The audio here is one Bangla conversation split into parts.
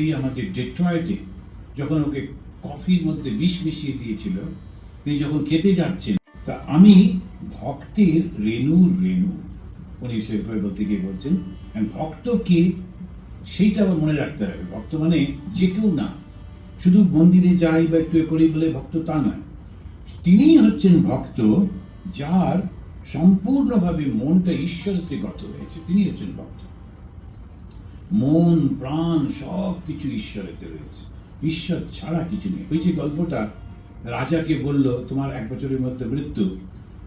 এই আমাদের ডেট্রয়েটে যখন ওকে কফির মধ্যে বিষ মিশিয়ে দিয়েছিল, তিনি যখন খেতে যাচ্ছেন, তা আমি ভক্তের রেণু রেণু, উনি সেভাবে বলতে গিয়ে বলছেন ভক্ত কি সেইটা আবার মনে রাখতে হবে। ভক্ত মানে যে কেউ না, শুধু মন্দিরে যাই বা একটু করি বলে ভক্ত তা নয়। তিনি হচ্ছেন ভক্ত যার সম্পূর্ণভাবে মনটা ঈশ্বরেতে গত হয়েছে, তিনি হচ্ছেন ভক্ত। মন প্রাণ সব কিছু ঈশ্বরেতে রয়েছে, ঈশ্বর ছাড়া কিছু নেই। ওই যে গল্পটা রাজাকে বলল তোমার 1 বছরের মধ্যে মৃত্যু,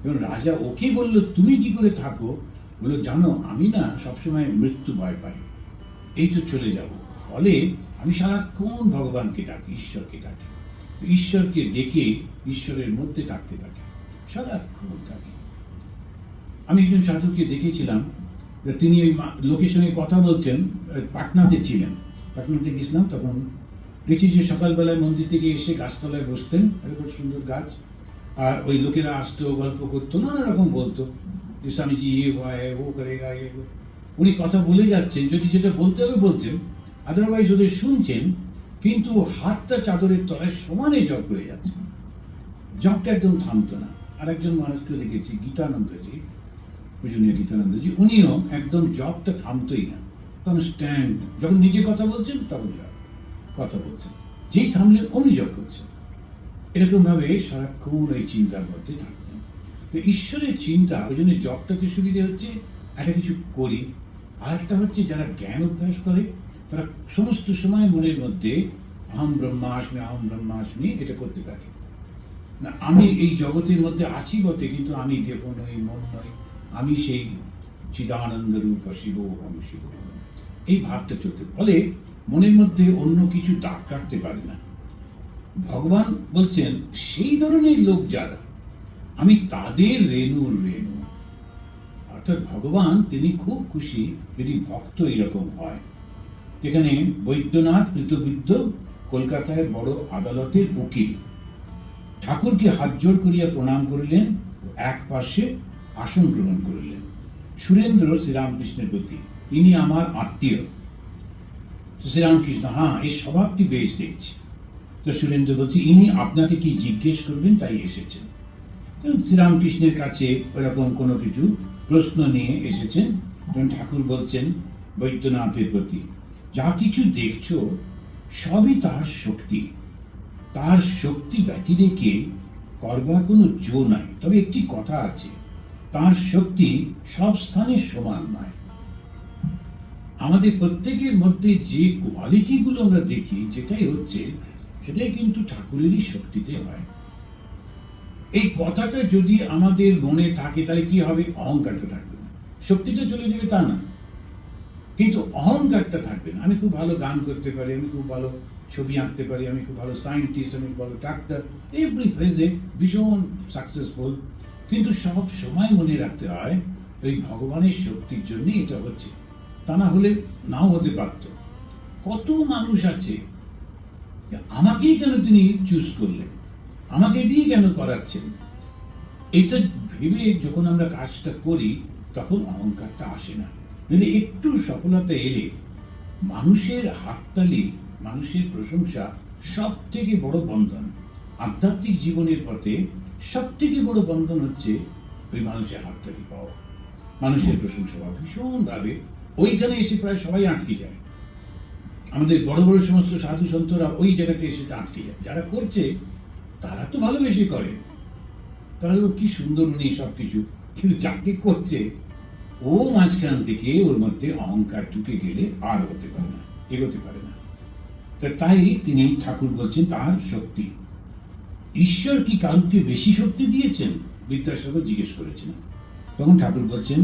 এবং রাজা ওকে বলল তুমি কি করে থাকো, বললো জানো আমি না সবসময় মৃত্যু ভয় পাই, এই তো চলে যাব, ফলে আমি সারাক্ষণ ভগবানকে ডাকি, ঈশ্বরকে ডাকি, ঈশ্বরকে ডেকে ঈশ্বরের মধ্যে থাকতে থাকি, সারাক্ষণ থাকি। আমি একজন সাধুকে দেখেছিলাম, তিনি ওই লোকের সঙ্গে কথা বলছেন, পাটনাতে ছিলেন, পাটনাতে গেছিলাম, তখন দেখছি যে সকালবেলায় মন্দির থেকে এসে গাছতলায় বসতেন, এরকম সুন্দর গাছ, আর ওই লোকেরা আসতো, গল্প করতো, নানা রকম বলতো যে স্বামীজি ইয়ে হয় ও করেগা, ইয়ে। উনি কথা বলে যাচ্ছেন, যদি যেটা বলতে হবে বলছেন, আদারওয়াইজ ওদের শুনছেন, কিন্তু হাতটা চাদরের তলায় সমানে জপ করে যাচ্ছে, জপটা একদম থামতো না। আর একজন মানুষকে দেখেছি, গীতানন্দজি, পূজনীয় গীতানন্দজি, উনিও একদম জপটা থামতোই না, কনস্ট্যান্ট, যখন নিজে কথা বলছেন তখন জপ, কথা বলছেন, যেই থামলেন অমনি জপ করছেন, এরকম ভাবে সারাক্ষণ ওই চিন্তার মধ্যে থাকতেন। তো ঈশ্বরের চিন্তা, ওই জন্য জপটাতে সুবিধা হচ্ছে একটা কিছু করি, আর একটা হচ্ছে যারা জ্ঞান অভ্যাস করে তারা সমস্ত সময় মনের মধ্যে আহম ব্রহ্মাস্মি আহম ব্রহ্মাস্মি এটা করতে থাকে, না আমি এই জগতের মধ্যে আছি বটে, কিন্তু আমি দেহ নই, মন নই, আমি সেই চিদানন্দ রূপ শিব ওম শিব, এই ভাবটা চলতে, ফলে মনের মধ্যে অন্য কিছু দাগ কাটতে পারে না। ভগবান বলছেন সেই ধরনের লোক যারা, আমি তাদের রেণু রেণু, অর্থাৎ ভগবান তিনি খুব খুশি যদি ভক্ত এরকম হয়। এখানে বৈদ্যনাথ কৃতবিদ্য কলকাতায় বড় আদালতের উকিল ঠাকুরকে হাত জোড় করিয়া প্রণাম করিলেন, এক পাশে আসন গ্রহণ করিলেন। সুরেন্দ্র শ্রীরামকৃষ্ণের প্রতি, ইনি আমার আত্মীয়। শ্রীরামকৃষ্ণ, হ্যাঁ এই স্বভাবটি বেশ দেখছি। তো সুরেন্দ্র বলছি ইনি আপনাকে কি জিজ্ঞেস করবেন তাই এসেছেন। শ্রীরামকৃষ্ণের কাছে ওরকম কোনো কিছু প্রশ্ন নিয়ে এসেছেন। ঠাকুর বলছেন বৈদ্যনাথের প্রতি, যা কিছু দেখছো সবই তার শক্তি, তার শক্তি ব্যতি রেখে করবার কোনো জো নাই। তবে একটি কথা আছে, তার শক্তি সব স্থানে সমান নয়। আমাদের প্রত্যেকের মধ্যে যে কোয়ালিটি গুলো আমরা দেখি, যেটাই হচ্ছে সেটাই কিন্তু ঠাকুরেরই শক্তিতে হয়। এই কথাটা যদি আমাদের মনে থাকে তাহলে কি হবে, অহংকারটা থাকবে না, শক্তিটা চলে যাবে তা না, কিন্তু অহংকারটা থাকবে না। আমি খুব ভালো গান করতে পারি, আমি খুব ভালো ছবি আঁকতে পারি, আমি খুব ভালো সায়েন্টিস্ট, আমি ভালো ডাক্তার, এভরি ফেজে ভীষণ সাকসেসফুল, কিন্তু সব সময় মনে রাখতে হয় ওই ভগবানের শক্তির জন্য এটা হচ্ছে, তা না হলে নাও হতে পারত। কত মানুষ আছে, আমাকেই কেন তিনি চুজ করলেন, আমাকে দিয়ে কেন করাচ্ছেন, এটা ভেবে যখন আমরা কাজটা করি তখন অহংকারটা আসে না। মানে একটু সফলতা এলে মানুষের হাততালি, মানুষের প্রশংসা সব থেকে বড় বন্ধন। আধ্যাত্মিক জীবনের পথে সব থেকে বড় বন্ধন হচ্ছে ওই মানুষের হাততালি পাওয়া, মানুষের প্রশংসা পাওয়া। ভীষণ ভাবে ওইখানে এসে প্রায় সবাই আটকে যায়। আমাদের বড় বড় সমস্ত সাধু সন্তরা ওই জায়গাতে এসে আটকে যায়। যারা করছে তারা তো ভালোবেসে করে, তারা কি সুন্দর উনি সবকিছু, কিন্তু যাকে করছে ও মাঝখান থেকে ওর মধ্যে অহংকার ঢুকে গেলে আর হতে পারে না, এগোতে পারে না। তাই তিনি ঠাকুর বলছেন তার শক্তি। ঈশ্বর কি কারুকে বেশি শক্তি দিয়েছেন, বিদ্যাসাগর জিজ্ঞেস করেছেন। তখন ঠাকুর বলছেন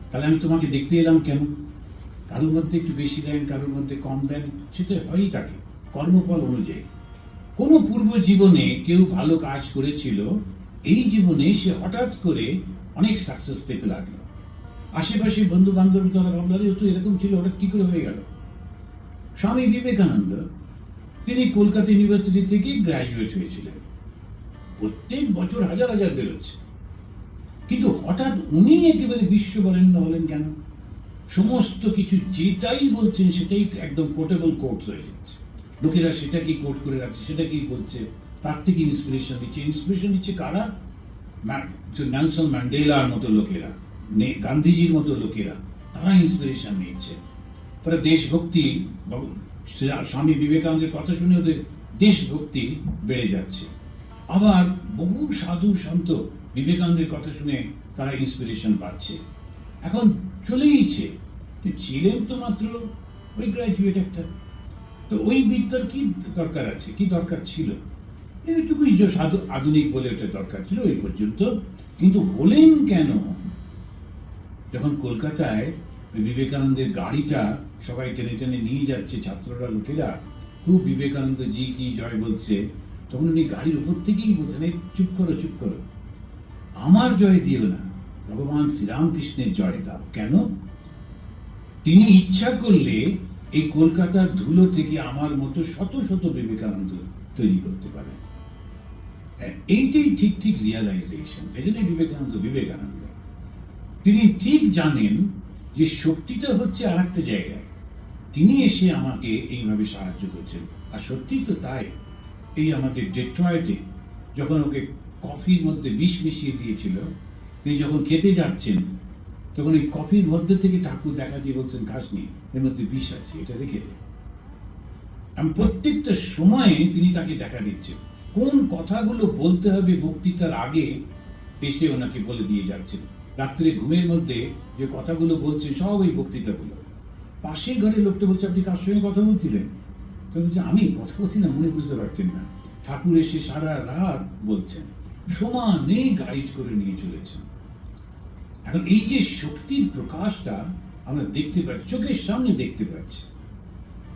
তাহলে আমি তোমাকে দেখতে এলাম কেন, কারোর মধ্যে একটু বেশি দেন, কারোর মধ্যে কম দেন, সেটা হয়েই থাকে কর্মফল অনুযায়ী। কোন পূর্ব জীবনে কেউ ভালো কাজ করেছিল, এই জীবনে সে হঠাৎ করে অনেক সাকসেস পেতে লাগলো। আশেপাশে বন্ধু বান্ধব তারা ভাবলো তো এরকম ছিল, হঠাৎ কি করে হয়ে গেল। স্বামী বিবেকানন্দ তিনি কলকাতা ইউনিভার্সিটি থেকে গ্রাজুয়েট হয়েছিলেন, প্রত্যেক বছর হাজার হাজার বেরোচ্ছে, কিন্তু হঠাৎ উনি একেবারে বিশ্ববরেণ্য হলেন কেন? সমস্ত কিছু যেটাই বলছেন সেটাই একদম কোটেবল কোটস হয়ে যাচ্ছে। লোকেরা সেটাকেই কোট করে রাখছে, সেটাকেই বলছে, তার থেকে ইন্সপিরেশন নিচ্ছে। ইন্সপিরেশন নিচ্ছে কারা? নেলসন ম্যান্ডেলার মতো লোকেরা, গান্ধীজির মতো লোকেরা, তারা ইন্সপিরেশন নিচ্ছে। তারা দেশভক্তি, স্বামী বিবেকানন্দের কথা শুনে ওদের দেশভক্তি বেড়ে যাচ্ছে। আবার বহু সাধু সন্ত বিবেকানন্দের কথা শুনে তারা ইন্সপিরেশন পাচ্ছে। এখন চলেইছে, ছিলেন তো মাত্র ওই গ্রাজুয়েট একটা, তো ওই বিদ্যার কি দরকার আছে, কি দরকার ছিল? এইটুকুই যে সাধু আধুনিক বলে ওটা দরকার ছিল এই পর্যন্ত। কিন্তু হলেন কেন? যখন কলকাতায় বিবেকানন্দের গাড়িটা সবাই টেনে টেনে নিয়ে যাচ্ছে, ছাত্ররা লোকেরা খুব বিবেকানন্দ জি কি জয় বলছে, তখন উনি গাড়ির উপর থেকেই বলছেন, চুপ করো চুপ করো, আমার জয় দিও না, ভগবান শ্রীরামকৃষ্ণের জয় দাও। কেন? তিনি ইচ্ছা করলে এই কলকাতার ধুলো থেকে আমার মতো শত শত বিবেকানন্দ তৈরি করতে পারেন। এইটাই ঠিক ঠিক রিয়ালাইজেশন। এই জন্য বিবেকানন্দ তিনি ঠিক জানেন যে শক্তিটা হচ্ছে আর একটা জায়গায়, তিনি এসে আমাকে এইভাবে সাহায্য করছেন। আর সত্যি তো তাই। এই আমাদের ডেট্রয়েটে যখন ওকে কফির মধ্যে বিষ মিশিয়ে দিয়েছিল, তিনি যখন খেতে যাচ্ছেন তখন এই কফির মধ্যে থেকে ঠাকুর দেখা দিয়ে বলছেন, খাসনি, এর মধ্যে বিষ আছে, এটা রেখে দে। আমি প্রত্যেকটা সময়ে তিনি তাকে দেখা দিচ্ছেন, কোন কথাগুলো বলতে হবে বক্তৃতার আগে এসে ওনাকে বলে দিয়ে যাচ্ছেন। রাত্রে ঘুমের মধ্যে যে কথাগুলো বলছেন সব এই বক্তৃতাগুলো। পাশের ঘরের লোকটা বলছে, আপনি কার সঙ্গে কথা বলছিলেন? তো বলছে, আমি কথা বলছি না, মনে বুঝতে পারছেন না। ঠাকুর এসে সারা রাত বলছেন, সমানে গাইড করে নিয়ে চলেছেন। এখন এই যে শক্তির প্রকাশটা আমরা দেখতে পাচ্ছি, চোখের সামনে দেখতে পাচ্ছি।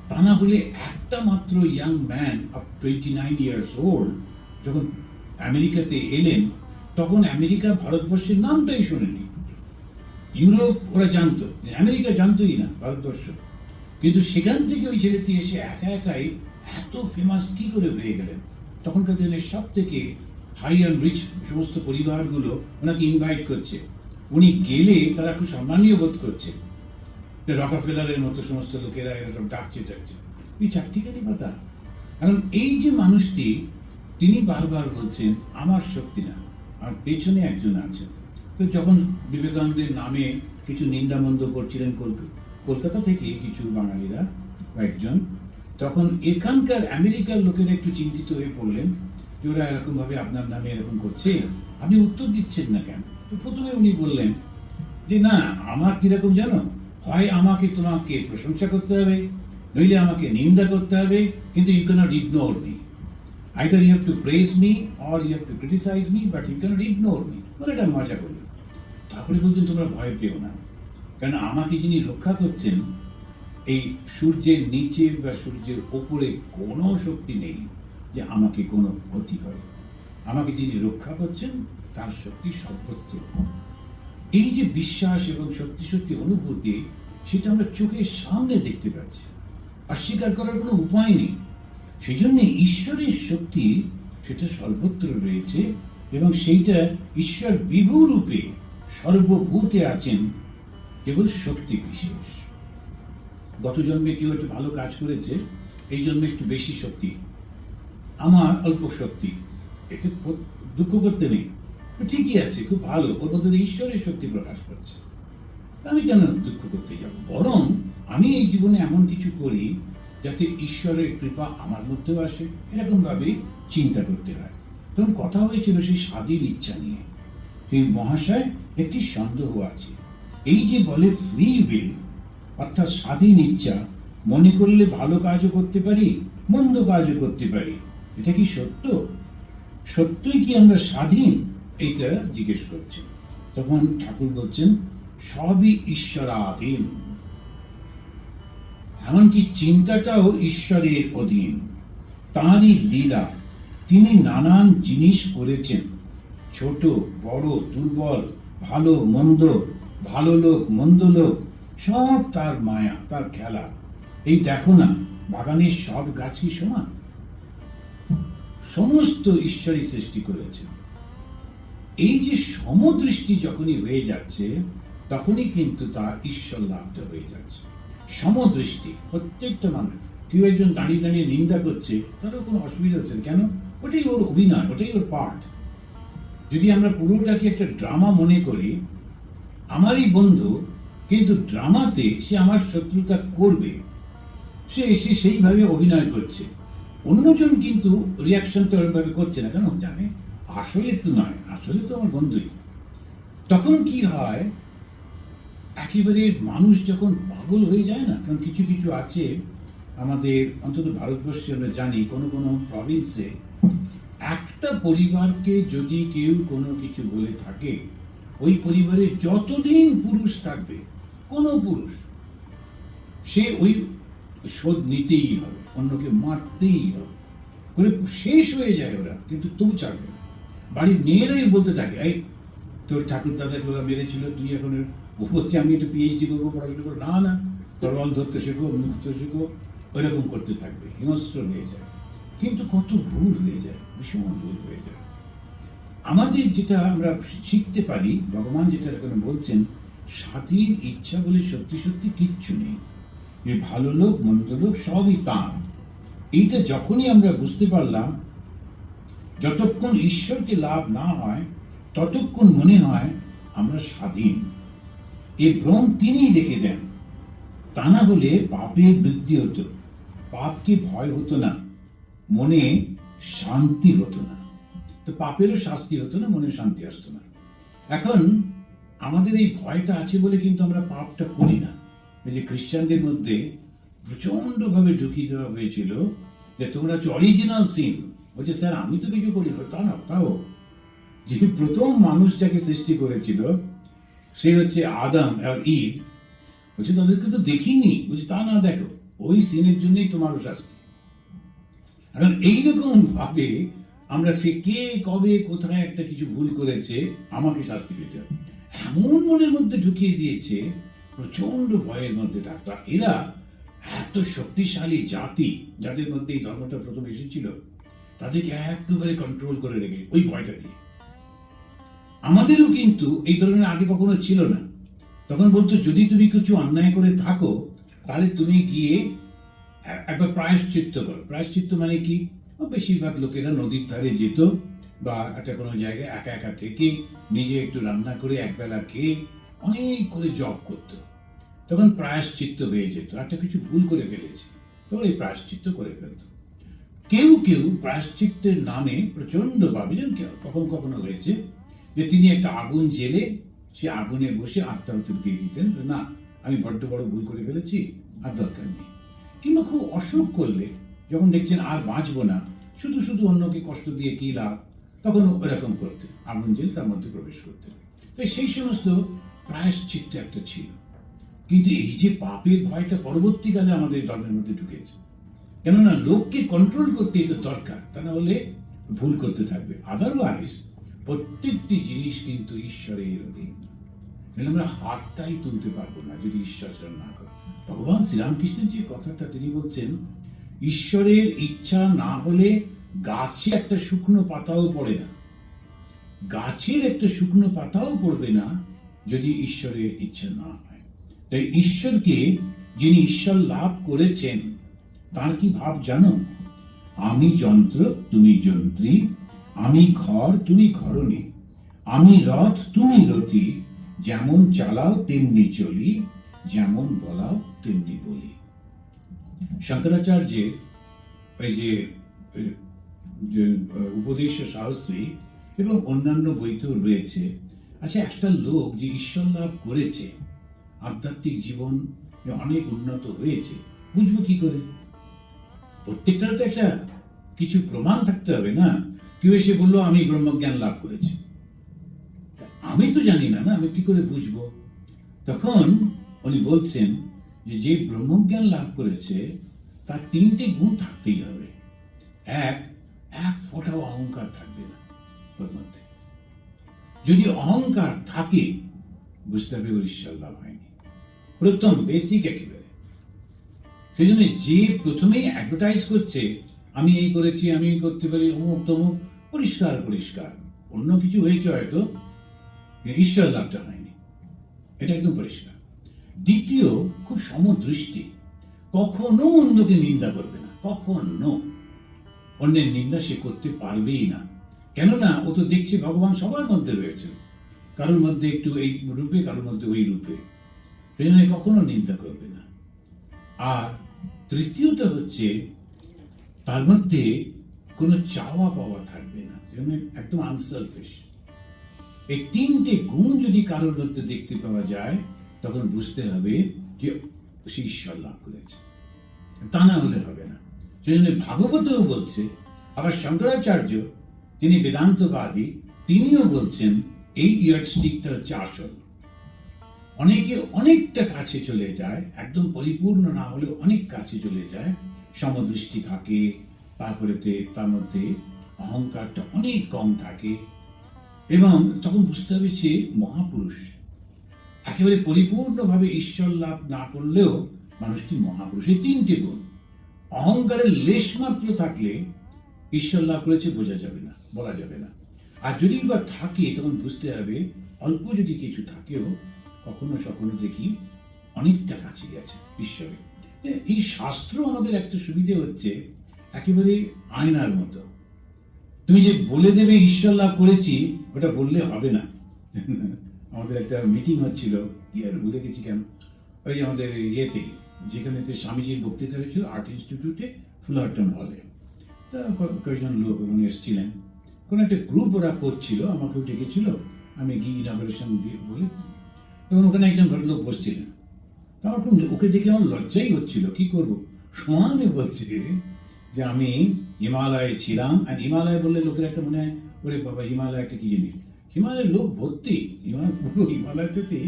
তা না হলে একটা মাত্র young man of 29 years old যখন আমেরিকাতে এলেন, তখন আমেরিকা ভারতবর্ষের নামটাই শোনেনি। ইউরোপ ওরা জানতো, আমেরিকা জানতোই না ভারতবর্ষ। কিন্তু সেখান থেকে ওই ছেলেটি এসে একা একাই এত ফেমাস কি করে হয়ে গেলেন। তখনকার দিনের সব থেকে হাই অ্যান্ড রিচ সমস্ত পরিবারগুলো ওনাকে ইনভাইট করছে, উনি গেলে তারা খুব সম্মানীয় বোধ করছে। রকাফেলারের মতো সমস্ত লোকেরা এরকম ডাকছে। এই চারটিখানি কথা। কারণ এই যে মানুষটি, তিনি বারবার বলছেন, আমার শক্তি না, আর পেছনে একজন আছেন। তো যখন বিবেকানন্দের নামে কিছু নিন্দামন্দ করছিলেন কলকাতা থেকে কিছু বাঙালিরা কয়েকজন, তখন এখানকার আমেরিকার লোকেরা একটু চিন্তিত হয়ে পড়লেন যে ওরা এরকম ভাবে আপনার নামে এরকম করছে, আপনি উত্তর দিচ্ছেন না কেন? তো প্রথমে উনি বললেন যে না, আমার কিরকম জানো, হয় আমাকে তোমাকে প্রশংসা করতে হবে, নইলে আমাকে নিন্দা করতে হবে, কিন্তু you can't ignore me. Either you have to praise me or you have to criticise me, but you can't ignore me. বলে এটা মজা করলেন। তারপরে বলছেন, তোমরা ভয় পেও না, কারণ আমাকে যিনি রক্ষা করছেন, এই সূর্যের নিচে বা সূর্যের ওপরে কোনো শক্তি নেই যে আমাকে কোনো ক্ষতি করে। আমাকে যিনি রক্ষা করছেন তার শক্তি সর্বত্র। এই যে বিশ্বাস এবং সত্যি সত্যি অনুভূতি, সেটা আমরা চোখের সামনে দেখতে পাচ্ছি, অস্বীকার করার কোনো উপায় নেই। সেই জন্য ঈশ্বরের শক্তি সেটা সর্বত্র রয়েছে, এবং সেইটা ঈশ্বর বিভু রূপে সর্বভূতে আছেন, কেবল শক্তি বিশেষ। গত জন্মে কেউ একটু ভালো কাজ করেছে, এই জন্মে একটু বেশি শক্তি, আমার অল্প শক্তি, এতে দুঃখ করতে নেই, ঠিকই আছে, খুব ভালো, ওর মধ্যে ঈশ্বরের শক্তি প্রকাশ করছে, আমি কেন দুঃখ করতে যাব? বরং আমি এই জীবনে এমন কিছু করি যাতে ঈশ্বরের কৃপা আমার মধ্যেও আসে, এরকম ভাবে চিন্তা করতে হয়। তখন কথা হয়েছিল সেই স্বাধীন ইচ্ছা নিয়ে। সেই মহাশয় একটি সন্দেহ আছে, এই যে বলে ফ্রি উইল, অর্থাৎ স্বাধীন ইচ্ছা, মনে করলে ভালো কাজও করতে পারি, মন্দ কাজও করতে পারি, এটা কি সত্য? সত্যই কি আমরা স্বাধীন? এইটা জিজ্ঞেস করছে। তখন ঠাকুর বলছেন, সবই ঈশ্বরাধীন, এমনকি চিন্তাটাও ঈশ্বরের অধীন, তাঁরই লীলা। তিনি নানান জিনিস করেছেন, ছোট বড়, দুর্বল, ভালো মন্দ, ভালো লোক মন্দ লোক, সব তার মায়া, তার খেলা। এই দেখো না, বাগানের সব গাছই সমান, সমস্ত ঈশ্বরই সৃষ্টি করেছে। এই যে সমদৃষ্টি যখনই হয়ে যাচ্ছে, তখনই কিন্তু তার ঈশ্বর লাভটা হয়ে যাচ্ছে। সমদৃষ্টি প্রত্যেকটা মানুষ, কেউ একজন দাঁড়িয়ে দাঁড়িয়ে নিন্দা করছে, তারও কোনো অসুবিধা হচ্ছে না। কেন? ওটাই ওর অভিনয়, ওটাই ওর পার্ট। যদি আমরা পুরোটাকে একটা ড্রামা মনে করি, আমারই বন্ধু, কিন্তু ড্রামাতে সে আমার শত্রুতা করবে, সে এসে সেইভাবে অভিনয় করছে। অন্যজন কিন্তু রিয়াকশনটা ওইভাবে করছে না, কেন? জানে আসলে তো নয়, আসলে তো আমার বন্ধুই। তখন কি হয়, একেবারে মানুষ যখন পাগল হয়ে যায় না, কারণ কিছু কিছু আছে আমাদের, অন্তত ভারতবর্ষে আমরা জানি কোনো কোনো প্রভিন্সে একটা পরিবারকে যদি কেউ কোনো কিছু বলে থাকে, ওই পরিবারে যতদিন পুরুষ থাকবে, কোনো পুরুষ, সে ওই শোধ নিতেই হবে, অন্যকে মারতেই হবে করে শেষ হয়ে যায় ওরা, কিন্তু তবু ছাড়বে না। বাড়ির মেয়েরাই বলতে থাকে, এই তোর ঠাকুর দাদাকে ওরা মেরেছিল, তুই এখন বলছে আমি একটু পিএইচডি করবো, পড়াশোনা করবো, না না তরোয়াল ধরতে শেখো, মুক্ত শেখো, ওইরকম করতে থাকবে, হিংস্র হয়ে যায়। কিন্তু কত ভুল হয়ে যায়, ভীষণ ভুল হয়ে যায়। আমাদের যেটা আমরা শিখতে পারি, ভগবান যেটা এখানে বলছেন, স্বাধীন ইচ্ছা বলে সত্যি সত্যি কিচ্ছু নেই, যে ভালো লোক মন্দ লোক সবই তাঁর। এইটা যখনই আমরা বুঝতে পারলাম, যতক্ষণ ঈশ্বরকে লাভ না হয় ততক্ষণ মনে হয় আমরা স্বাধীন। এই ভ্রম তিনিই রেখে দেন, তা না হলে পাপের বৃদ্ধি হতো, পাপকে ভয় হতো না, মনে শান্তি হতো না। তো পাপেরও শাস্তি হতো না, মনে শান্তি আসতো না। এখন আমাদের এই ভয়টা আছে বলে কিন্তু আমরা পাপটা করি না। এই যে খ্রিস্টানদের মধ্যে প্রচন্ড ভাবে ঢুকিয়ে দেওয়া হয়েছিল যে তোমরা হচ্ছে অরিজিনাল সিন। বলছে স্যার আমি তো কিছু করি না। তা না, তাও যে প্রথম মানুষ যাকে সৃষ্টি করেছিল সে হচ্ছে আদম আর ঈদ, বলছে তাদেরকে তো দেখিনি। বলছে তা না, দেখো ওই সিনের জন্যই তোমারও শাস্তি। এখন এইরকম ভাবে আমরা, সে কে কবে কোথায় একটা কিছু ভুল করেছে, আমাকে শাস্তি পেতে হবে, এমন মনের মধ্যে ঢুকিয়ে দিয়েছে, প্রচন্ড ভয়ের মধ্যে থাকতো। এরা এত শক্তিশালী জাতি, যাদের মধ্যে এই ধর্মটা প্রথম এসেছিল, তাদেরকে একেবারে কন্ট্রোল করে রেখে ওই ভয়টা দিয়ে। আমাদেরও কিন্তু এই ধরনের আগে কখনো ছিল না। তখন বলতো যদি তুমি কিছু অন্যায় করে থাকো, তাহলে তুমি গিয়ে একবার প্রায়শ্চিত্ত করো। প্রায়শ্চিত্ত মানে কি? বেশিরভাগ লোকেরা নদীর ধারে যেত, বা একটা কোনো জায়গায় একা একা থেকে নিজে একটু রান্না করে একবেলা খেয়ে অনেক করে জব করতো। তখন প্রায়শ্চিত্ত হয়ে যেত, একটা কিছু ভুল করে ফেলেছে, তখন এই প্রায়শ্চিত্ত করে ফেলতো। কেউ কেউ প্রায়শ্চিত্তের নামে প্রচন্ড ভাবে, যেন কখনো কখনো হয়েছে যে তিনি একটা আগুন জেলে সে আগুনে বসে আত্মাহুতি দিয়ে দিতেন, না আমি বড্ড বড় ভুল করে ফেলেছি, আর দরকার নেই। কিংবা খুব অসুখ করলে, যখন দেখছেন আর বাঁচবো না, শুধু শুধু অন্যকে কষ্ট দিয়ে কি লাভ, তখন ওরকম করতেন, আগুন জেলে তার মধ্যে প্রবেশ করতেন। তাই সেই সমস্ত প্রায়শ্চিত্ত একটা ছিল। কিন্তু এই যে পাপের ভয়টা পরবর্তীকালে আমাদের ধর্মের মধ্যে ঢুকেছে, কেননা লোককে কন্ট্রোল করতে এটা দরকার, তা না হলে ভুল করতে থাকবে। আদারওয়াইজ প্রত্যেকটি জিনিস কিন্তু ঈশ্বরের অধীন, আমরা হাতটাই তুলতে পারবো না যদি ঈশ্বর না করে। ভগবান শ্রীরামকৃষ্ণের যে কথাটা তিনি বলছেন, ঈশ্বরের ইচ্ছা না হলে গাছে একটা শুকনো পাতাও পড়ে না, গাছের একটা শুকনো পাতাও পড়বে না যদি ঈশ্বরের ইচ্ছা না হয়। তাই ঈশ্বরকে, যিনি ঈশ্বর লাভ করেছেন, তার কি ভাব জানো? আমি যন্ত্র তুমি যন্ত্রী, আমি ঘর তুমি ঘরণী, আমি রথ তুমি রথী, যেমন চালাও তেমনি চলি, যেমন বলাও তেমনি বলি। শঙ্করাচার্যের ওই যে উপদেশ শাস্ত্রী এবং অন্যান্য বইতেও রয়েছে। আচ্ছা, একটা লোক যে ঈশ্বর লাভ করেছে, আধ্যাত্মিক জীবন অনেক উন্নত হয়েছে, বুঝবো কি করে? প্রত্যেকটার তো একটা কিছু প্রমাণ থাকতে হবে না। কেউ এসে বললো আমি ব্রহ্মজ্ঞান লাভ করেছি, আমি তো জানি না, আমি কি করে বুঝবো? তখন উনি বলছেন যে যে ব্রহ্মজ্ঞান লাভ করেছে তার তিনটে গুণ থাকতেই হবে। এক ফোঁটাও অহংকার থাকবে না ওর মধ্যে। যদি অহংকার থাকে, বুঝতে হবে ওর ঈশ্বর লাভ হয়নি। প্রথম বেসিক একেবারে। সেই জন্য যে প্রথমেই অ্যাডভার্টাইজ করছে আমি এই করেছি, আমি করতে পারি, অমুক তমুক, পরিষ্কার পরিষ্কার অন্য কিছু হয়েছে, হয়তো ঈশ্বর লাভটা হয়নি। এটা একদম পরিষ্কার। দ্বিতীয়, খুব সমদৃষ্টি, কখনো অন্যকে নিন্দা করবে না, কখনো অন্যের নিন্দা সে করতে পারবেই না। কেননা ও তো দেখছে ভগবান সবার মধ্যে রয়েছে, কারোর মধ্যে একটু এই রূপে, কারোর মধ্যে ওই রূপে, সেজন্য কখনো নিন্দা করবে না। আর তৃতীয়ত হচ্ছে, তার মধ্যে কোনো চাওয়া পাওয়া থাকবে না, একদম আনসেলফিশ। এই তিনটে গুণ যদি কারোর মধ্যে দেখতে পাওয়া যায়, তখন বুঝতে হবে যে সে ঈশ্বর লাভ করেছে, তা না হলে হবে না। সেজন্য ভাগবতও বলছে, আবার শঙ্করাচার্য তিনি বেদান্তবাদী, তিনিও বলছেন এই ইয়ার্ডস্টিকটা হচ্ছে আসল। অনেকে অনেকটা কাছে চলে যায়, একদম পরিপূর্ণ না হলেও অনেক কাছে চলে যায়, সমদৃষ্টি থাকে, তারপরে তার মধ্যে অহংকারটা অনেক কম থাকে, এবং তখন বুঝতে হবে সে মহাপুরুষ। একেবারে পরিপূর্ণভাবে ঈশ্বর লাভ না করলেও মানুষটি মহাপুরুষ। এই তিনটে গুণ, অহংকারের লেশ মাত্র থাকলে ঈশ্বর লাভ করেছে বোঝা যাবে না, বলা যাবে না। আর যদি বা থাকে, তখন বুঝতে হবে অল্প যদি কিছু থাকেও কখনো কখনো দেখি অনেকটা কাছে গেছে ঈশ্বরে। এই শাস্ত্র আমাদের একটা সুবিধে হচ্ছে, একেবারে আয়নার মতো। তুমি যে বলে দেবে ঈশ্বর লাভ করেছি, ওটা বললে হবে না। আমাদের একটা মিটিং হচ্ছিল, কি আর ভুলে গেছি কেন, ওই আমাদের ইয়েতে, যেখানে স্বামীজির বক্তৃতা হয়েছিল আর্ট ইনস্টিটিউটে, ফুলারটন হলে। তা কয়েকজন লোক ওখানে এসেছিলেন, কোন একটা গ্রুপ ওরা করছিল, আমাকেও ডেকেছিল, আমি গিয়ে ইনঅগারেশন দিয়ে বলে, তখন ওখানে একজন ভদ্রলোক বসছিলেন। আমার ওকে দেখে আমার লজ্জাই হচ্ছিল, কি করবো। সমানে বলছে যে আমি হিমালয়ে ছিলাম, আর হিমালয় বললে লোকের একটা মনে হয়, ওরে বাবা হিমালয় একটা কি জিনিস, হিমালয়ের লোক ভর্তি, পুরো হিমালয়তে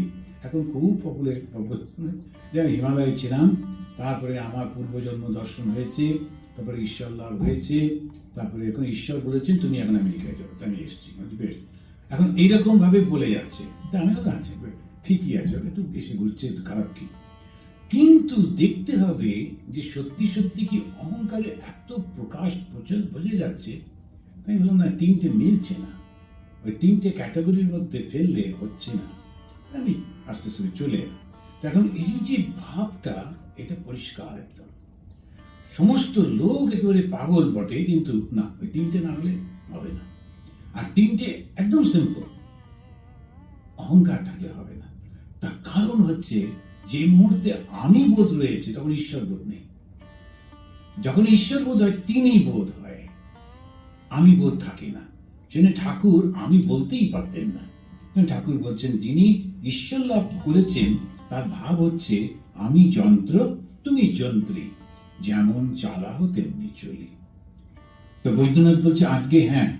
এখন খুব পপুলার, যে আমি হিমালয়ে ছিলাম, তারপরে আমার পূর্বজন্ম দর্শন হয়েছে, তারপরে ঈশ্বর লাভ হয়েছে, তারপরে এখন ঈশ্বর বলেছেন তুমি এখন আমেরিকায় যাও, আমি এসেছি, বেশ। এখন এইরকম ভাবে বলে যাচ্ছে, আমিও আছে ঠিকই আছে, একটু এসে ঘুরছে, খারাপ কি। কিন্তু দেখতে হবে যে সত্যি সত্যি কি অহংকারে এত প্রকাশ বোঝা যাচ্ছে। আমি বললাম না, তিনটে মিলছে না, ওই তিনটে ক্যাটাগরির মধ্যে ফেললে হচ্ছে না। আমি আস্তে আস্তে চলে এলাম। এখন এই যে ভাবটা, এটা পরিষ্কার একদম, সমস্ত লোক একেবারে পাগল বটে, কিন্তু না, ওই তিনটে না হলে হবে না। আর তিনটে একদম সিম্পল, অহংকার থাকলে হবে না। তার কারণ হচ্ছে, যে মুহূর্তে আমি বোধ রয়েছে, তখন ঈশ্বর বোধ নেই। যখন ঈশ্বর বোধ হয়, তিনি বোধ হয়, আমি বোধ থাকে না। সেজন্য ঠাকুর আমি বলতেই পারতেন না। ঠাকুর বলছেন, যিনি ঈশ্বর লাভ করেছেন, তার ভাব হচ্ছে আমি যন্ত্র, তুমি যন্ত্রী, যেমন চালাও তেমনি চলি। তো বৈদ্যনাথ বলছে আজকে, হ্যাঁ,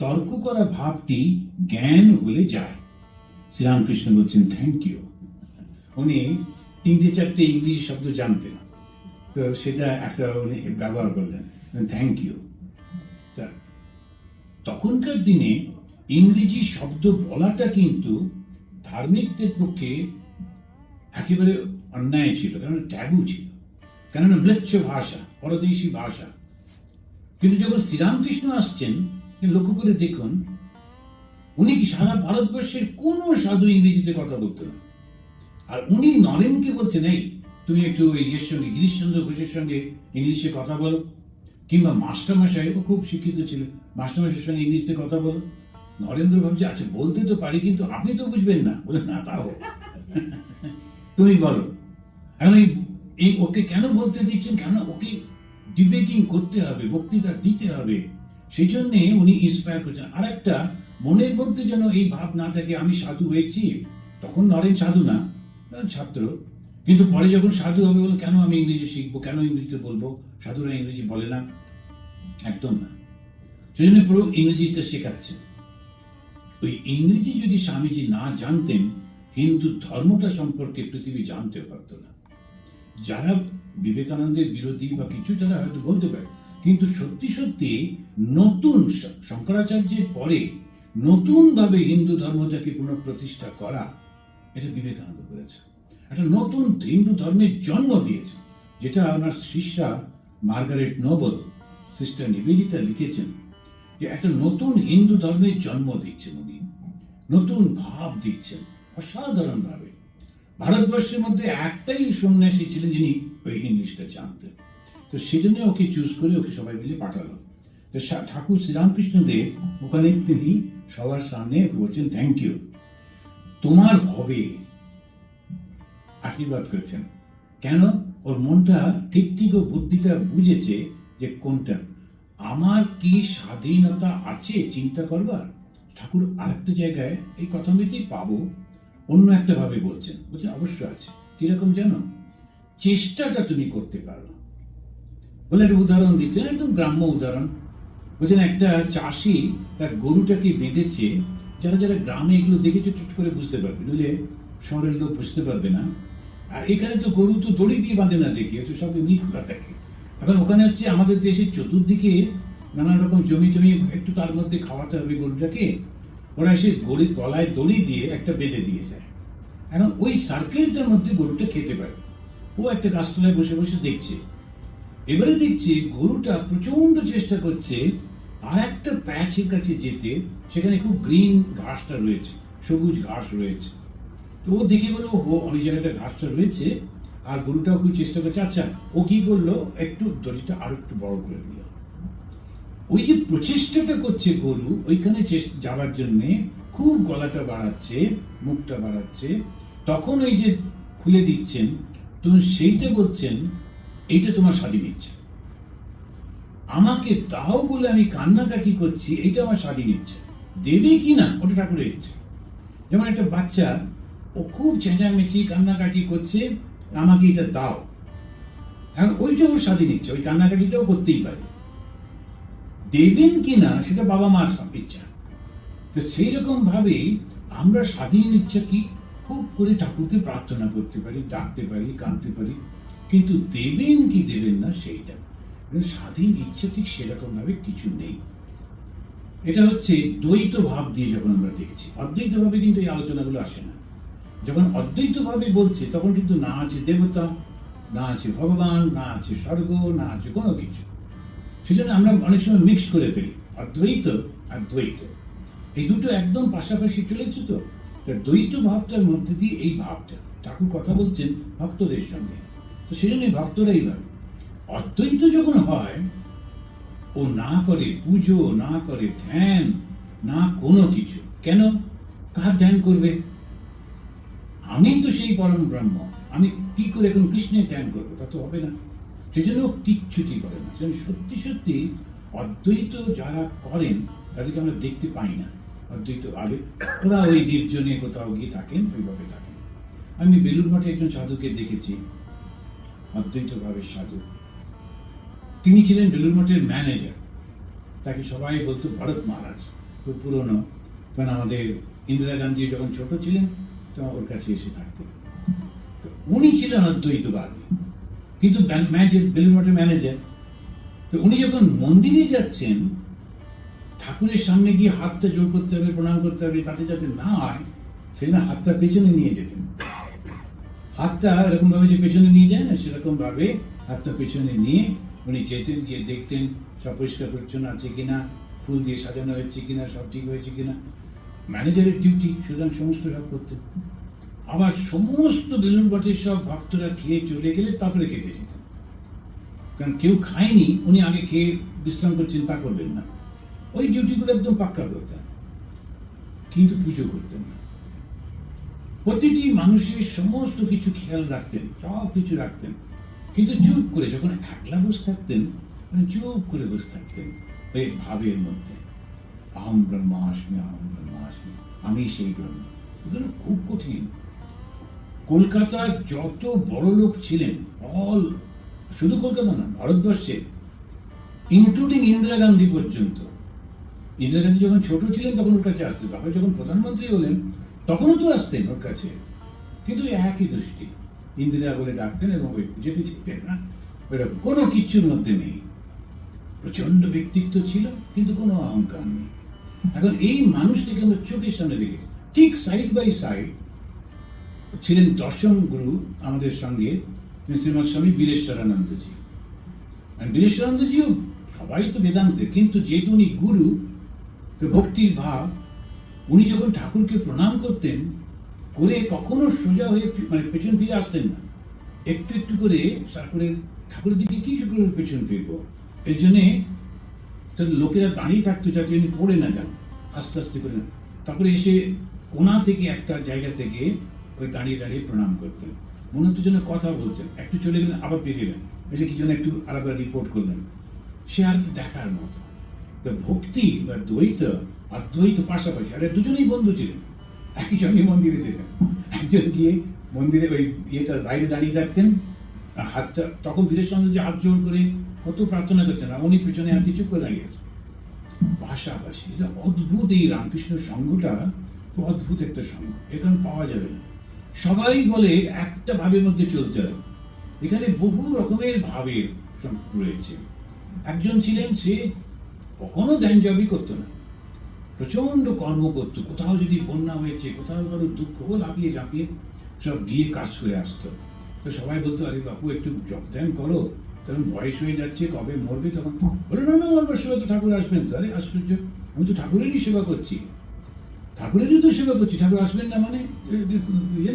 তর্ক করা ভাবটি জ্ঞান হলে যায়। শ্রীরামকৃষ্ণ বলছেন থ্যাংক ইউ। উনি তিনটে চারটে ইংলিশ শব্দ জানতেন, তো সেটা একটা উনি ব্যবহার করলেন, থ্যাংক ইউ। তখনকার দিনে ইংরেজি শব্দ বলাটা কিন্তু ধার্মিকদের পক্ষে একেবারে অন্যায় ছিল, কারণ ট্যাবু ছিল, কেননা ম্লেচ্ছ ভাষা, পরদেশী ভাষা। কিন্তু যখন শ্রীরামকৃষ্ণ আসছেন, লক্ষ্য করে দেখুন, উনি কি সারা ভারতবর্ষের কোন সাধু ইংরেজিতে কথা বলতেন না। আর উনি নরেনকে বলছেন, এই তুমি একটু এর সঙ্গে, গিরিশচন্দ্র ঘোষের সঙ্গে ইংলিশে কথা বলো, কিংবা মাস্টারমশাই, ও খুব শিক্ষিত ছিলেন, মাস্টারমশাইয়ের সঙ্গে ইংলিশে কথা বলো। নরেন্দ্র ভাবছে, আচ্ছা বলতে তো পারি, কিন্তু আপনি তো বুঝবেন না। বলে না, তাও তুমি বলো। এখন এই ওকে কেন বলতে দিচ্ছেন, কেন ওকে ডিবেটিং করতে হবে, বক্তৃতা দিতে হবে, সেই জন্য উনি ইন্সপায়ার করছেন। আর একটা, মনের মধ্যে যেন এই ভাব না থাকে আমি সাধু হয়েছি। তখন নরেন সাধু না, ছাত্র, কিন্তু পরে যখন সাধু হবে, বলো কেন আমি ইংরেজি শিখবো, কেন ইংরেজিতে বলবো, সাধুরা ইংরেজি বলে না, একদম না। সেই জন্য পুরো ইংরেজিটা শেখাচ্ছেন। ওই ইংরেজি যদি স্বামীজি না জানতেন, হিন্দু ধর্মটা সম্পর্কে পৃথিবী জানতেও পারত না। যারা বিবেকানন্দের বিরোধী বা কিছু, তারা হয়তো বলতে পারে, কিন্তু সত্যি সত্যি নতুন শঙ্করাচার্যের পরে নতুন ভাবে হিন্দু ধর্মটাকে পুনঃপ্রতিষ্ঠা করা, এটা বিবেকানন্দ করেছে। একটা নতুন হিন্দু ধর্মের জন্ম দিয়েছে, যেটা আমার শিষ্যা মার্গারেট নোবেল, সিস্টার নিবেদিতা লিখেছেন, যে একটা নতুন হিন্দু ধর্মের জন্ম দিচ্ছেন উনি, নতুন ভাব দিচ্ছেন অসাধারণ ভাবে। ভারতবর্ষের মধ্যে একটাই সন্ন্যাসী ছিলেন যিনি ওই ইংলিশটা জানতেন। তো সেজন্য ওকে চুজ করে ওকে সবাই মিলে পাঠালো। তো ঠাকুর শ্রীরামকৃষ্ণদেব ওখানে তিনি সবার সামনে বলছেন থ্যাংক ইউ, তোমার হবে, আশীর্বাদ করছেন। কেন? ওর মনটা ঠিক ও বুদ্ধিটা বুঝেছে যে কোনটা আমার কি স্বাধীনতা আছে চিন্তা করবার। ঠাকুর আরেকটা জায়গায় এই কথা মেতেই পাবো অন্য একটা ভাবে বলছেন, বলছেন অবশ্য আছে। কিরকম জানো? চেষ্টাটা তুমি করতে পারো বলে একটা উদাহরণ দিচ্ছেন, একদম গ্রাম্য উদাহরণ। বলছেন একটা চাষি তার গরুটাকে বেঁধেছে, যারা যারা গ্রামে এগুলো দেখেছে চুট করে বুঝতে পারবে, নইলে শহরের লোক বুঝতে পারবে না। আর এখানে তো গরু তো দড়ি দিয়ে বাঁধে না, দেখি তো সব এমনি খোলা থাকে। এখন ওখানে হচ্ছে আমাদের দেশের চতুর্দিকে নানা রকম জমি টমি, একটু তার মধ্যে খাওয়াতে হবে গরুটাকে, ওরা এসে গরুর গলায় দড়ি দিয়ে একটা বেঁধে দিয়ে যায়। এখন ওই সার্কেলটার মধ্যে গরুটা খেতে পারে। ও একটা গাছতলায় বসে বসে দেখছে, এবারে দেখছে গরুটা প্রচন্ড চেষ্টা করছে আর একটা প্যাচের কাছে যেতে, সেখানে খুব গ্রিন ঘাসটা রয়েছে, সবুজ ঘাস রয়েছে। তো ও দেখে বললো ও ওই জায়গাটা ঘাসটা রয়েছে, আর গরুটাও খুব চেষ্টা করছে। আচ্ছা, ও কি করলো, একটু দড়িটা আরো একটু বড় করে দিল। ওই যে প্রচেষ্টাটা করছে গরু ওইখানে যাওয়ার জন্য, খুব গলাটা বাড়াচ্ছে, মুখটা বাড়াচ্ছে, তখন ওই যে খুলে দিচ্ছেন, তো সেইটা বলছেন এইটা তোমার স্বাধীন ইচ্ছা, আমাকে দাও বলে আমি কান্নাকাটি করছি, এইটা আমার স্বাধীন ইচ্ছা, দেবে কি না ওটা ঠাকুরের ইচ্ছা। যেমন একটা বাচ্চা ও খুব চেঁচামেচি কান্নাকাটি করছে, আমাকে এটা দাও, এখন ওইটা ওর স্বাধীন ইচ্ছা, ওই কান্নাকাটিটাও করতেই পারে। দেবেন কিনা সেটা বাবা মার ইচ্ছা। তো সেই রকম ভাবে আমরা স্বাধীন ইচ্ছা কি খুব করে ঠাকুরকে প্রার্থনা করতে পারি, ডাকতে পারি, কাঁদতে পারি, কিন্তু দেবেন কি দেবেন না সেইটা স্বাধীন ইচ্ছা ঠিক সেরকম ভাবে কিছু নেই। এটা হচ্ছে দ্বৈত ভাব দিয়ে যখন আমরা দেখছি, অদ্বৈত ভাবে কিন্তু এই আলোচনাগুলো আসে না। যখন অদ্বৈত ভাবে বলছে তখন কিন্তু না আছে দেবতা, না আছে ভগবান, না আছে স্বর্গ, না আছে কোনো কিছু। সেজন্য আমরা অনেক সময় মিক্স করে ফেলি অদ্বৈত আর দ্বৈত, এই দুটো একদম পাশাপাশি চলেছে। তো দ্বৈত ভাবটার মধ্যে দিয়ে এই ভাবটা ঠাকুর কথা বলছেন ভক্তদের সঙ্গে, তো সেজন্য ভক্তরাই ভাবে। অদ্বৈত যখন হয়, ও না করে পুজো, না করে ধ্যান, না কোনো কিছু। কেন? কার ধ্যান করবে? আমি তো সেই পরম ব্রহ্ম, আমি কি করে এখন কৃষ্ণের ধ্যান করবো? তা তো হবে না। সেজন্য কিচ্ছুটি করে না। সত্যি সত্যি অদ্বৈত যারা করেন তাদেরকে আমরা দেখতে পাই না অদ্বৈত ভাবে। ওরা ওই নির্জনে কোথাও গিয়ে থাকেন, ওইভাবে থাকেন। আমি বেলুর মঠে একজন সাধুকে দেখেছি, অদ্বৈত ভাবের সাধু। তিনি ছিলেন বেলুর মঠের ম্যানেজার, তাকে সবাই বলতো ভরত মহারাজ, খুব পুরনো। তখন আমাদের ইন্দিরা গান্ধী যখন ছোট ছিলেন তখন ওর কাছে এসে থাকতেন। তো উনি ছিলেন অদ্বৈতবাদী, কিন্তু বেলুর মঠের ম্যানেজার। তো উনি যখন মন্দিরে যাচ্ছেন, ঠাকুরের সামনে গিয়ে হাতটা জোর করতে হবে, প্রণাম করতে হবে, তাতে যাতে না হয় সেজন্য হাতটা পেছনে নিয়ে যেতেন। হাতটা এরকম ভাবে যে পেছনে নিয়ে যায় না, সেরকম ভাবে হাতটা পেছনে নিয়ে উনি যেতেন, গিয়ে দেখতেন সব পরিষ্কার পরিচ্ছন্ন আছে কিনা, ফুল দিয়ে সাজানো হয়েছে কিনা, সব ঠিক হয়েছে কিনা। ম্যানেজারের ডিউটি, সুতরাং সমস্ত সব করতেন। আবার সমস্ত বেলুর মঠের সব ভক্তরা খেয়ে চলে গেলে তারপরে খেতে যেতেন, কারণ কেউ খায়নি, উনি আগে খেয়ে বিশ্রাম করছেন তা করবেন না। ওই ডিউটিগুলো একদম পাক্কা করতেন, কিন্তু পুজো করতেন না। প্রতিটি মানুষের সমস্ত কিছু খেয়াল রাখতেন, সব কিছু রাখতেন, কিন্তু চুপ করে যখন একলা বসে থাকতেন, চুপ করে বসে থাকতেন ওই ভাবের মধ্যে, আহম ব্রহ্মাস্মি, আহম ব্রহ্মাস্মি, আমি সেই ব্রহ্ম। এগুলো খুব কঠিন। কলকাতার যত বড় লোক ছিলেন, অল, শুধু কলকাতা না, ভারতবর্ষে, ইনক্লুডিং ইন্দিরা গান্ধী পর্যন্ত। ইন্দিরা গান্ধী যখন ছোট ছিলেন তখন ওর কাছে আসতেন, তারপরে যখন প্রধানমন্ত্রী হলেন তখনও তো আসতেন ওর কাছে, কিন্তু একই দৃষ্টি, ইন্দিরা বলে ডাকতেন এবং ওই যেতে চেতেন না। ওইরকম কোনো কিচ্ছুর মধ্যে নেই, প্রচন্ড ব্যক্তিত্ব ছিল কিন্তু কোনো অহংকার নেই। এখন এই মানুষটিকে আমরা চোখের সামনে দেখি, ঠিক সাইড বাই সাইড ছিলেন দশম গুরু আমাদের সঙ্গে, শ্রীমৎ স্বামী বীরেশ্বরানন্দজি। বীরেশ্বরানন্দজিও সবাই তো বেদান্তে, কিন্তু যেহেতু উনি গুরু, ভক্তির ভাব, উনি যখন ঠাকুরকে প্রণাম করতেন করে কখনো সোজা হয়ে মানে পেছন ফিরে আসতেন না, একটু একটু করে তারপরে ঠাকুরের দিকে কি করে পেছন ফিরবো, এর জন্যে লোকেরা দাঁড়িয়ে থাকতো যাতে উনি পড়ে না যান, আস্তে আস্তে করে না। তারপরে এসে কোনা থেকে একটা জায়গা থেকে ওই দাঁড়িয়ে দাঁড়িয়ে প্রণাম করতেন, মনে হতো যেন কথা বলছেন, একটু চলে গেলেন আবার ফিরে এলেন, এসে কি যেন একটু আলাদা রিপোর্ট করলেন। সে আর দেখার মতো। তো ভক্তি বা দ্বৈত আর দ্বৈত পাশাপাশি, আর দুজনেই বন্ধু ছিলেন, একই সঙ্গে মন্দিরে যেতেন। একজন গিয়ে মন্দিরে ওই ইয়েটার বাইরে দাঁড়িয়ে থাকতেন, হাতটা তখন বীরের সঙ্গে যে হাত জোর করে কত প্রার্থনা করতেন, আর উনি পিছনে আর কিছু করে দাঁড়িয়ে আছেন পাশাপাশি। এটা অদ্ভুত, এই রামকৃষ্ণ সঙ্গটা অদ্ভুত একটা সঙ্গ, এখানে পাওয়া যাবে না। সবাই বলে একটা ভাবের মধ্যে চলতে হয়, এখানে বহু রকমের ভাবের রয়েছে। একজন ছিলেন, সে কখনো ধ্যান জবই করতো না, প্রচন্ড কর্ম করতো, কোথাও যদি বন্যা হয়েছে, কোথাও কারো দুঃখ, লাফিয়ে ঝাঁপিয়ে সব গিয়ে কাজ করে আসতো। তো সবাই বলতো, আরে বাপু একটু জপ ধ্যান করো, তখন বয়স হয়ে যাচ্ছে, কবে মরবে, তখন বলে না না মরবার সময় তো ঠাকুর আসবেন তো। আরে আশ্চর্য, আমি তো ঠাকুরেরই সেবা করছি, ঠাকুরেরই তো সেবা করছি, ঠাকুর আসবেন না মানে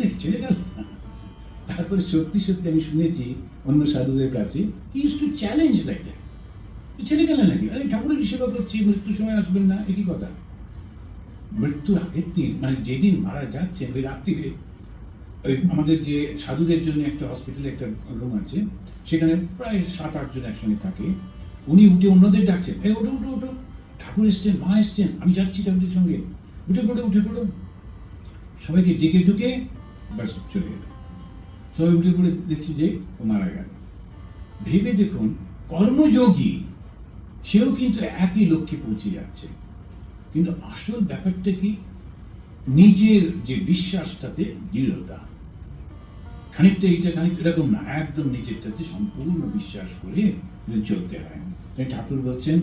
নাকি ছেড়ে গেল। তারপরে সত্যি সত্যি আমি শুনেছি অন্য সাধুদের কাছে, use to challenge like that, ছেড়ে গেলেন নাকি, আরে ঠাকুরেরই সেবা করছি, মৃত্যুর সময় আসবেন না, একই কথা। মৃত্যুর আগের দিন, মানে যেদিন মারা যাচ্ছেন, ওই রাত্রিরে ওই আমাদের যে সাধুদের জন্য একটা হসপিটালে একটা রুম আছে, সেখানে প্রায় 7-8 জন একসঙ্গে থাকে। উনি উঠে অন্যদের ডাকছেন, এই ওঠো ওঠো ওঠো, ঠাকুর এসছেন, মা এসছেন, আমি যাচ্ছি ঠাকুরের সঙ্গে, উঠে পড়ো উঠে পড়ো। সবাইকে ডেকে ঢুকে ব্যাস চলে গেল। সবাই উঠে পড়ে দেখছি যে ও মারা গেল। ভেবে দেখুন, কর্মযোগী সেও কিন্তু একই লক্ষ্যে পৌঁছে যাচ্ছে, কিন্তু আসল ব্যাপারটা কি, নিজের যে বিশ্বাসটাতে দৃঢ়তা, খানিকটা এইটা খানিকটা এরকম না, একদম নিজেরটাতে সম্পূর্ণ বিশ্বাস করে চলতে হয়। ঠাকুর বলছেন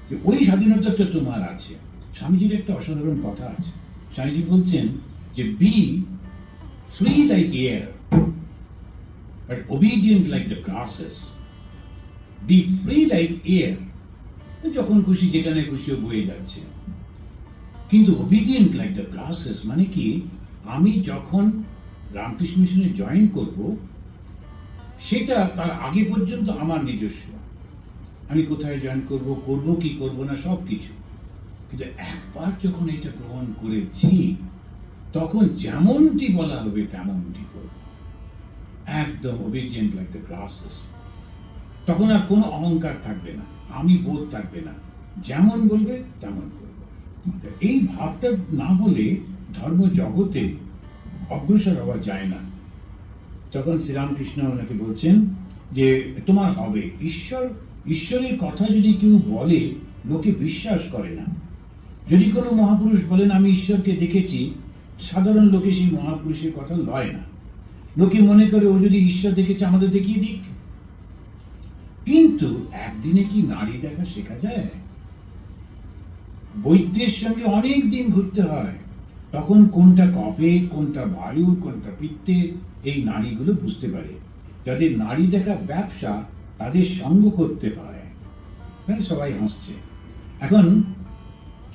যে ওই স্বাধীনতাটা তোমার আছে। স্বামীজির একটা অসাধারণ কথা আছে, স্বামীজি বলছেন যে be free like air but obedient like the grasses. Be free like air, যখন খুশি যেখানে খুশি বয়ে যাচ্ছে, কিন্তু ওবিডিয়েন্ট লাইক দ্য গ্রাসেস মানে কি, আমি যখন রামকৃষ্ণ মিশনে জয়েন করব, সেটা তার আগে পর্যন্ত আমার নিজস্ব, আমি কোথায় জয়েন করব, করব কি করব না সব কিছু, কিন্তু একবার যখন এটা গ্রহণ করেছি, তখন যেমনটি বলা হবে তেমনটি করব, একদম ওবিডিয়েন্ট লাইক দ্য গ্রাসেস। তখন আর কোনো অহংকার থাকবে না, আমি বোধ থাকবে না, যেমন বলবে তেমন করব। এই ভাবটা না হলে ধর্ম জগতে অগ্রসর হওয়া যায় না। তখন শ্রীরামকৃষ্ণ ওনাকে বলছেন যে তোমার হবে, ঈশ্বরের কথা যদি কেউ বলে লোকে বিশ্বাস করে না। যদি কোনো মহাপুরুষ বলেন আমি ঈশ্বরকে দেখেছি, সাধারণ লোকে সেই মহাপুরুষের কথা লয় না, লোকে মনে করে ও যদি ঈশ্বর দেখেছে আমাদের দেখিয়ে দিক। কিন্তু একদিনে কি নারী দেখা শেখা যায়? বৈদ্যের সঙ্গে অনেক দিন ঘুরতে হয়, তখন কোনটা কফে, কোনটা বায়ু, কোনটা পিত্তের, এই নারীগুলো বুঝতে পারে। যাদের নারী দেখা ব্যবসা, তাদের সঙ্গ করতে হয়। সবাই হাসছে। এখন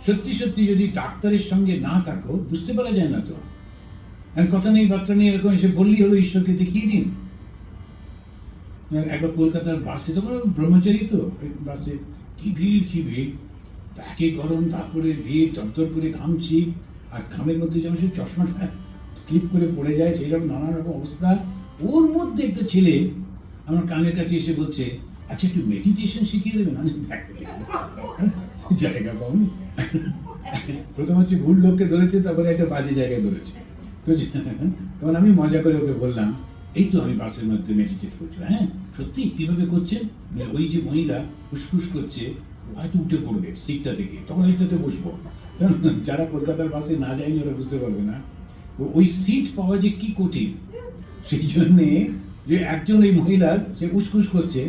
সত্যি সত্যি যদি ডাক্তারের সঙ্গে না থাকো, বুঝতে পারা যায় না তো। কথা নেই বার্তা নেই, এরকম এসে বললেই হলো ঈশ্বরকে দেখিয়ে দিন। একবার কলকাতার বাসে, তখন ব্রহ্মচারী তো, বাসে কি ভিড়, তাকে গরম, তারপরে ভিড়, তরতর করে ঘামছি, আর ঘামের মধ্যে যেমন সে চশমাটা ক্লিপ করে পড়ে যায়, সেই রকম নানা রকম অবস্থা। ওর মধ্যে একটা ছেলে আমার কানের কাছে এসে বলছে, আচ্ছা একটু মেডিটেশন শিখিয়ে দেবেন। আমি জায়গা পাওনি, প্রথম হচ্ছে ভুল লোককে ধরেছে, তারপরে একটা বাজে জায়গায় ধরেছে। তো তখন আমি মজা করে ওকে বললাম, এই তো আমি বাসের মধ্যে মেডিটেট করছি। হ্যাঁ সত্যি, কিভাবে করছেন? ওই যে মহিলা ফুসফুস করছে, হয়তো উঠে পড়বে সিটটা থেকে, তখন এইটাতে বসবো। যারা কলকাতার বাসে না যায়নি ওরা বুঝতে পারবে না ওই সিট পাওয়া যে কি কঠিন। সেই জন্যে যে একজন এই মহিলা সে উসকুস করছে,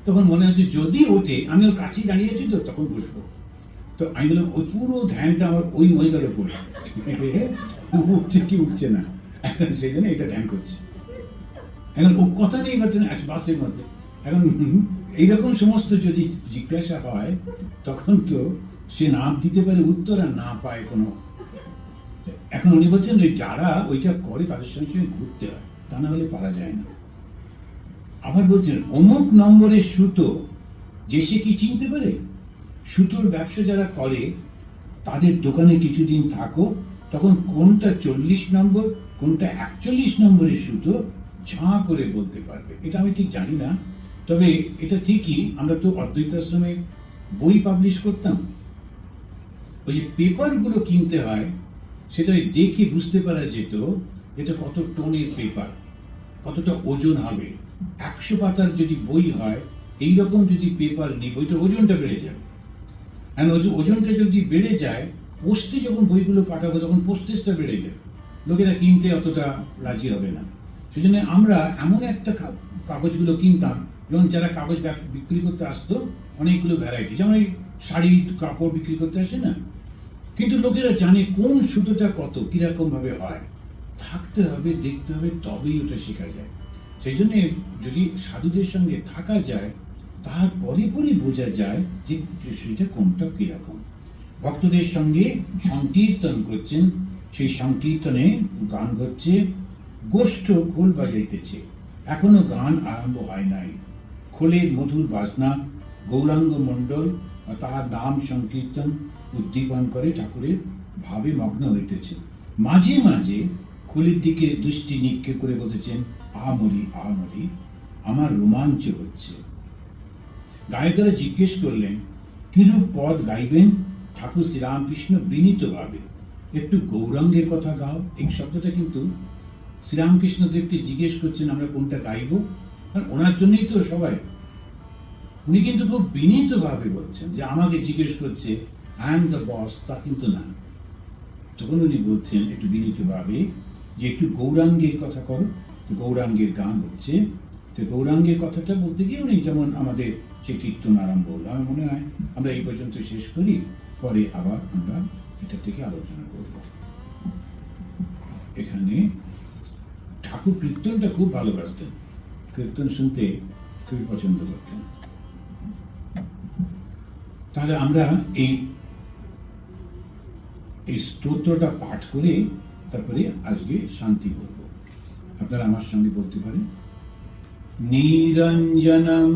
তখন মনে হচ্ছে যদি ওঠে, আমি ওর কাছে দাঁড়িয়েছি তো, তখন বসবো। তো আমি বললাম ওই পুরো ধ্যানটা আমার ওই মহিলার ওপর, উঠছে কি উঠছে না, সেই জন্য এটা ধ্যান করছে। এখন ও কথা নেই বাসের মধ্যে। এখন এইরকম সমস্ত যদি জিজ্ঞাসা হয়, তখন তো সে না দিতে পারে উত্তর, আর না পায় কোনো এখন উনি বলছেন যে যারা ওইটা করে তাদের সঙ্গে সঙ্গে ঘুরতে হয়, তা না হলে পারা যায় না। আবার বলছেন অমুক নম্বরের সুতো যে সে কি চিনতে পারে? সুতোর ব্যবসা যারা করে তাদের দোকানে কিছুদিন থাকো, তখন কোনটা 40 নম্বর কোনটা 41 নম্বরের সুতো ঝাঁ করে বলতে পারবে। এটা আমি ঠিক জানি না, তবে এটা ঠিকই। আমরা তো অদ্বৈত আশ্রমে বই পাবলিশ করতাম, ওই যে পেপারগুলো কিনতে হয় সেটা দেখে বুঝতে পারা যেত এটা কত টনের পেপার, কতটা ওজন হবে। 100 পাতার যদি বই হয়, এইরকম যদি পেপার নিই বইটার ওজনটা বেড়ে যাবে। আর ওজনটা যদি বেড়ে যায়, পোস্টে যখন বইগুলো পাঠাবো তখন পোস্টেজটা বেড়ে যাবে, লোকেরা কিনতে অতটা রাজি হবে না। সেজন্য আমরা এমন একটা কাগজগুলো কিনতাম, যেমন যারা কাগজ বিক্রি করতে আসতো অনেকগুলো ভ্যারাইটি, যেমন এই শাড়ি কাপড় বিক্রি করতে আসে না, কিন্তু লোকেরা জানে কোন সুতোটা কত কিরকম ভাবে হয়, থাকতে হবে, দেখতে হবে, তবেই ওটা শেখা যায়। সেই জন্য যদি সাধুদের সঙ্গে থাকা যায় তারপরে পরে বোঝা যায় যে সেটা কোনটা কিরকম। ভক্তদের সঙ্গে সংকীর্তন করছেন, সেই সংকীর্তনে গান হচ্ছে, গোষ্ঠ খোল বাজাইতেছে, এখনো গান আরম্ভ হয় নাই। খোলের মধুর বাজনা গৌরাঙ্গ মণ্ডল তার নাম সংকীর্তন উদ্দীপন করে ঠাকুরের ভাবে মগ্ন হইতেছে। মাঝে মাঝে খোলের দিকে দৃষ্টি নিক্ষেপ করে বলতেছেন, আমরি আমরি, আমার রোমাঞ্চ হচ্ছে। গায়কেরা জিজ্ঞেস করলেন কিরূপ পদ গাইবেন? ঠাকুর শ্রীরামকৃষ্ণ বিনীত ভাবে, একটু গৌরাঙ্গের কথা গাও। এই শব্দটা কিন্তু শ্রীরামকৃষ্ণদেবকে জিজ্ঞেস করছেন আমরা কোনটা গাইব, কারণ ওনার জন্যই তো সবাই। উনি কিন্তু খুব বিনীত ভাবে বলছেন যে আমাকে জিজ্ঞেস করছে, আই এম দ্য বস, তা কিন্তু না। তখন উনি বলছেন একটু বিনীত ভাবে যে একটু গৌরাঙ্গের কথা করো, গৌরাঙ্গের গান হচ্ছে। তো গৌরাঙ্গের কথাটা বলতে গিয়ে উনি যেমন আমাদের যে কীর্তন আরম্ভ হলো, আমার মনে হয় আমরা এই পর্যন্ত শেষ করি, পরে আবার আমরা এটা থেকে আলোচনা করব। এখানে ঠাকুর কীর্তনটা খুব ভালোবাসতেন, কীর্তন শুনতে খুবই পছন্দ করতেন। তাহলে আমরা এই স্তোত্রটা পাঠ করে তারপরে আজকে শান্তি করব। আপনারা আমার সঙ্গে বলতে পারেন, নিরঞ্জনম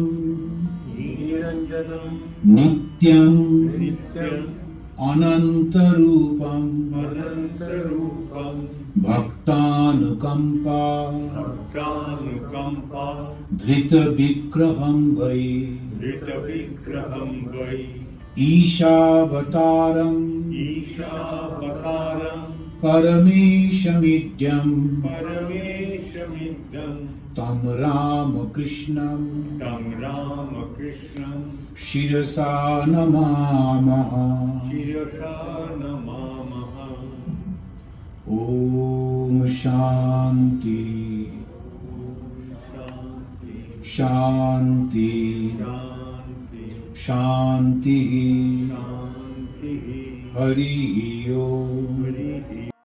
নিত্যং অনন্তরূপম ভক্তানুকম্পা ধৃত বিগ্রহং বৈ ঈশাবতারং পরমেশমিদ্যম তম রামকৃষ্ণম শিরসা নমামঃ। ওম শান্তি শান্তি শান্তি। হরি ওম।